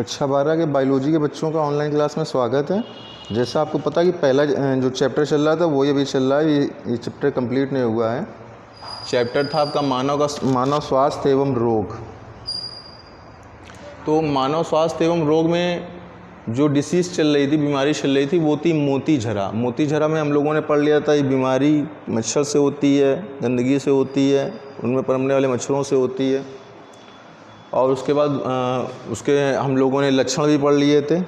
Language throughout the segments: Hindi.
कक्षा 12 के बायोलॉजी के बच्चों का ऑनलाइन क्लास में स्वागत है। जैसा आपको पता कि पहला जो चैप्टर चल रहा था वही अभी चल रहा है। ये चैप्टर कंप्लीट नहीं हुआ है। चैप्टर था आपका मानव स्वास्थ्य एवं रोग। तो मानव स्वास्थ्य एवं रोग में जो डिसीज़ चल रही थी, बीमारी चल रही थी, वो थी मोतीझरा। मोतीझरा में हम लोगों ने पढ़ लिया था ये बीमारी मच्छर से होती है, गंदगी से होती है, उनमें पनपने वाले मच्छरों से होती है। और उसके बाद उसके हम लोगों ने लक्षण भी पढ़ लिए थे।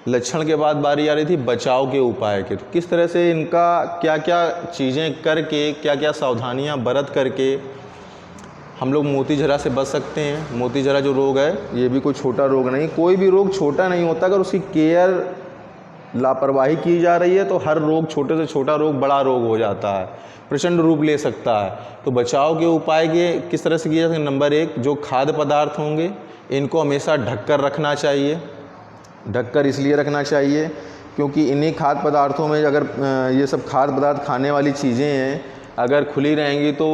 लक्षण के बाद बारी आ रही थी बचाव के उपाय के, तो किस तरह से इनका क्या क्या चीज़ें करके, क्या क्या सावधानियां बरत करके हम लोग मोतीझरा से बच सकते हैं। मोतीझरा जो रोग है ये भी कोई छोटा रोग नहीं, कोई भी रोग छोटा नहीं होता। अगर उसकी केयर लापरवाही की जा रही है तो हर रोग, छोटे से छोटा रोग बड़ा रोग हो जाता है, प्रचंड रूप ले सकता है। तो बचाव के उपाय के किस तरह से किए जाते हैं? नंबर 1, जो खाद्य पदार्थ होंगे इनको हमेशा ढककर रखना चाहिए। ढककर इसलिए रखना चाहिए क्योंकि इन्हीं खाद्य पदार्थों में अगर ये सब खाद्य पदार्थ खाने वाली चीज़ें हैं, अगर खुली रहेंगी तो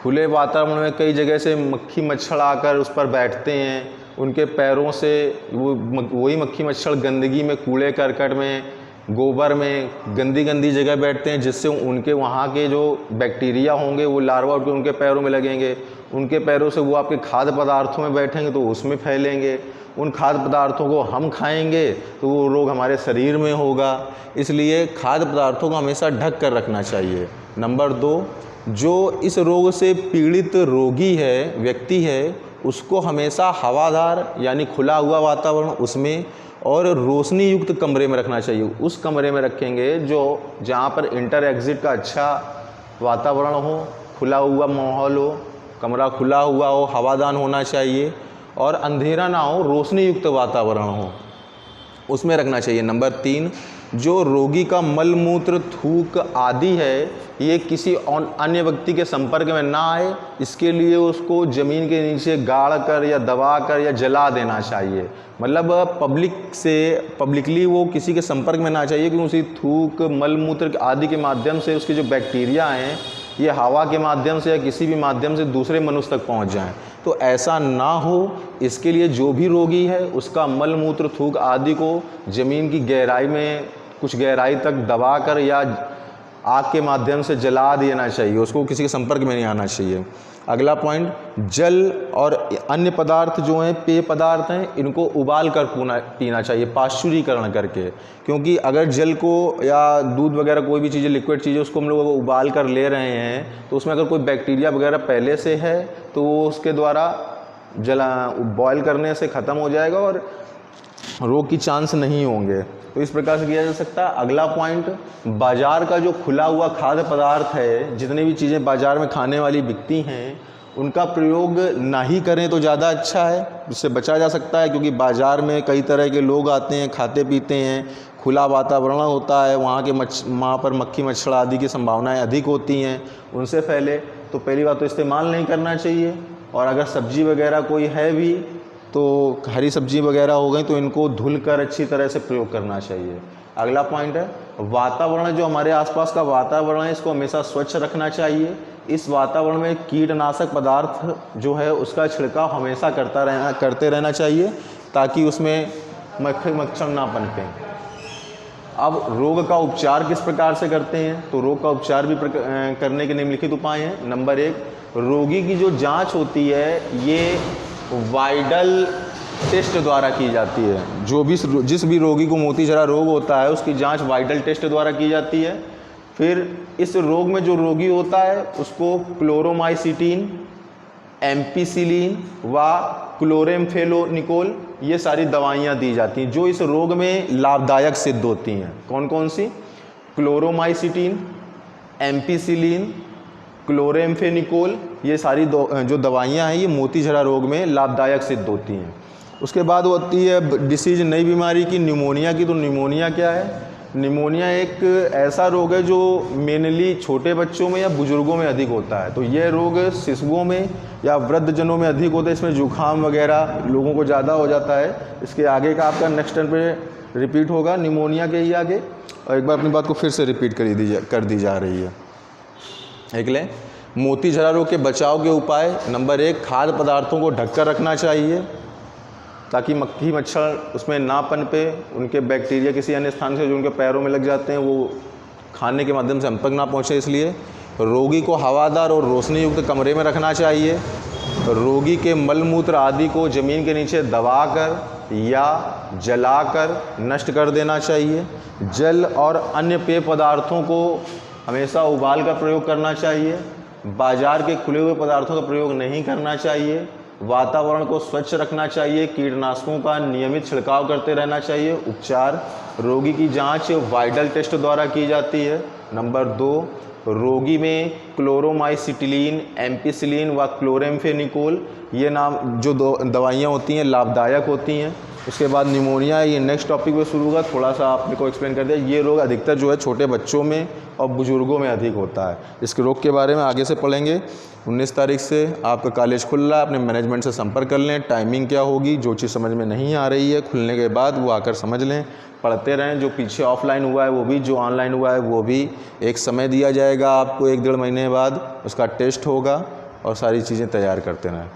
खुले वातावरण में कई जगह से मक्खी मच्छर आकर उस पर बैठते हैं। उनके पैरों से वही मक्खी मच्छर गंदगी में, कूड़े करकट में, गोबर में गंदी गंदी जगह बैठते हैं, जिससे उनके वहाँ के जो बैक्टीरिया होंगे वो लार्वा उठ के उनके पैरों में लगेंगे। उनके पैरों से वो आपके खाद्य पदार्थों में बैठेंगे तो उसमें फैलेंगे। उन खाद्य पदार्थों को हम खाएंगे तो वो रोग हमारे शरीर में होगा। इसलिए खाद्य पदार्थों को हमेशा ढक कर रखना चाहिए। नंबर 2, जो इस रोग से पीड़ित रोगी है, व्यक्ति है, उसको हमेशा हवादार यानी खुला हुआ वातावरण उसमें और रोशनी युक्त कमरे में रखना चाहिए। उस कमरे में रखेंगे जहाँ पर इंटर एग्जिट का अच्छा वातावरण हो, खुला हुआ माहौल हो, कमरा खुला हुआ हो, हवादार होना चाहिए और अंधेरा ना हो, रोशनी युक्त वातावरण हो, उसमें रखना चाहिए। नंबर 3, जो रोगी का मल मूत्र, थूक आदि है ये किसी अन्य व्यक्ति के संपर्क में ना आए, इसके लिए उसको ज़मीन के नीचे गाड़ कर या दबा कर या जला देना चाहिए। मतलब पब्लिकली वो किसी के संपर्क में ना चाहिए, क्योंकि उसी थूक, मल मूत्र आदि के माध्यम से उसके जो बैक्टीरिया हैं ये हवा के माध्यम से या किसी भी माध्यम से दूसरे मनुष्य तक पहुंच जाएं। तो ऐसा ना हो, इसके लिए जो भी रोगी है उसका मल मूत्र, थूक आदि को ज़मीन की गहराई में कुछ गहराई तक दबा कर या आग के माध्यम से जला देना चाहिए, उसको किसी के संपर्क में नहीं आना चाहिए। अगला पॉइंट, जल और अन्य पदार्थ जो हैं, पेय पदार्थ हैं, इनको उबाल कर पीना चाहिए, पाश्चुरीकरण करके। क्योंकि अगर जल को या दूध वगैरह कोई भी चीज़ें, लिक्विड चीज़ें, उसको हम लोग उबाल कर ले रहे हैं तो उसमें अगर कोई बैक्टीरिया वगैरह पहले से है तो वो उसके द्वारा बॉयल करने से ख़त्म हो जाएगा और रोग की चांस नहीं होंगे। तो इस प्रकार से किया जा सकता है। अगला पॉइंट, बाज़ार का जो खुला हुआ खाद्य पदार्थ है, जितनी भी चीज़ें बाज़ार में खाने वाली बिकती हैं उनका प्रयोग ना ही करें तो ज़्यादा अच्छा है, उससे बचा जा सकता है। क्योंकि बाज़ार में कई तरह के लोग आते हैं, खाते पीते हैं, खुला वातावरण होता है, वहाँ पर मक्खी मच्छर आदि की संभावनाएं अधिक होती हैं, उनसे फैले। तो पहली बात तो इस्तेमाल नहीं करना चाहिए। और अगर सब्जी वगैरह कोई है भी तो हरी सब्जी वगैरह हो गई तो इनको धुल कर अच्छी तरह से प्रयोग करना चाहिए। अगला पॉइंट है वातावरण, जो हमारे आसपास का वातावरण है इसको हमेशा स्वच्छ रखना चाहिए। इस वातावरण में कीटनाशक पदार्थ जो है उसका छिड़काव हमेशा करते रहना चाहिए ताकि उसमें मक्खी मच्छर ना पनपें। अब रोग का उपचार किस प्रकार से करते हैं? तो रोग का उपचार भी करने के निम्नलिखित उपाय हैं। नंबर 1, रोगी की जो जाँच होती है ये वाइडल टेस्ट द्वारा की जाती है। जिस भी रोगी को मोतीझरा रोग होता है उसकी जांच वाइडल टेस्ट द्वारा की जाती है। फिर इस रोग में जो रोगी होता है उसको क्लोरोमाइसिटीन, एम्पिसिलिन व क्लोरेम्फेनिकोल ये सारी दवाइयाँ दी जाती हैं जो इस रोग में लाभदायक सिद्ध होती हैं। कौन कौन सी? क्लोरोमाइसिटीन, एम्पिसिलिन, क्लोरेम्फेनिकोल, ये सारी जो दवाइयाँ हैं ये मोतीझरा रोग में लाभदायक सिद्ध होती हैं। उसके बाद होती है डिसीज, नई बीमारी की, निमोनिया की। तो निमोनिया क्या है? निमोनिया एक ऐसा रोग है जो मेनली छोटे बच्चों में या बुजुर्गों में अधिक होता है। तो यह रोग शिशुओं में या वृद्धजनों में अधिक होता है। इसमें जुकाम वगैरह लोगों को ज़्यादा हो जाता है। इसके आगे का आपका नेक्स्ट टर्न पे रिपीट होगा निमोनिया के ही आगे। और एक बार अपनी बात को फिर से रिपीट कर दी जा रही है। एक ले मोतीझरा रोग के बचाव के उपाय। नंबर 1, खाद्य पदार्थों को ढककर रखना चाहिए। ताकि मक्खी मच्छर उसमें ना पनपे, उनके बैक्टीरिया किसी अन्य स्थान से जो उनके पैरों में लग जाते हैं वो खाने के माध्यम से हम तक ना पहुँचे। इसलिए रोगी को हवादार और रोशनी युक्त कमरे में रखना चाहिए। रोगी के मलमूत्र आदि को ज़मीन के नीचे दबाकर या जलाकर नष्ट कर देना चाहिए। जल और अन्य पेय पदार्थों को हमेशा उबाल कर प्रयोग करना चाहिए। बाजार के खुले हुए पदार्थों का प्रयोग नहीं करना चाहिए। वातावरण को स्वच्छ रखना चाहिए। कीटनाशकों का नियमित छिड़काव करते रहना चाहिए। उपचार, रोगी की जांच वाइडल टेस्ट द्वारा की जाती है। नंबर 2, रोगी में क्लोरोमाइसिटिलीन, एम्पिसिलिन व क्लोरेम्फेनिकोल ये नाम जो दवाइयाँ होती हैं लाभदायक होती हैं। उसके बाद निमोनिया, ये नेक्स्ट टॉपिक में शुरू होगा, थोड़ा सा आपने को एक्सप्लेन कर दिया। ये रोग अधिकतर जो है छोटे बच्चों में और बुजुर्गों में अधिक होता है। इसके रोग के बारे में आगे से पढ़ेंगे। 19 तारीख से आपका कॉलेज खुल रहा है, अपने मैनेजमेंट से संपर्क कर लें। टाइमिंग क्या होगी, जो चीज़ समझ में नहीं आ रही है खुलने के बाद वो आकर समझ लें, पढ़ते रहें। जो पीछे ऑफलाइन हुआ है वो भी, जो ऑनलाइन हुआ है वो भी। एक समय दिया जाएगा आपको 1-1.5 महीने बाद, उसका टेस्ट होगा और सारी चीज़ें तैयार करते रहें।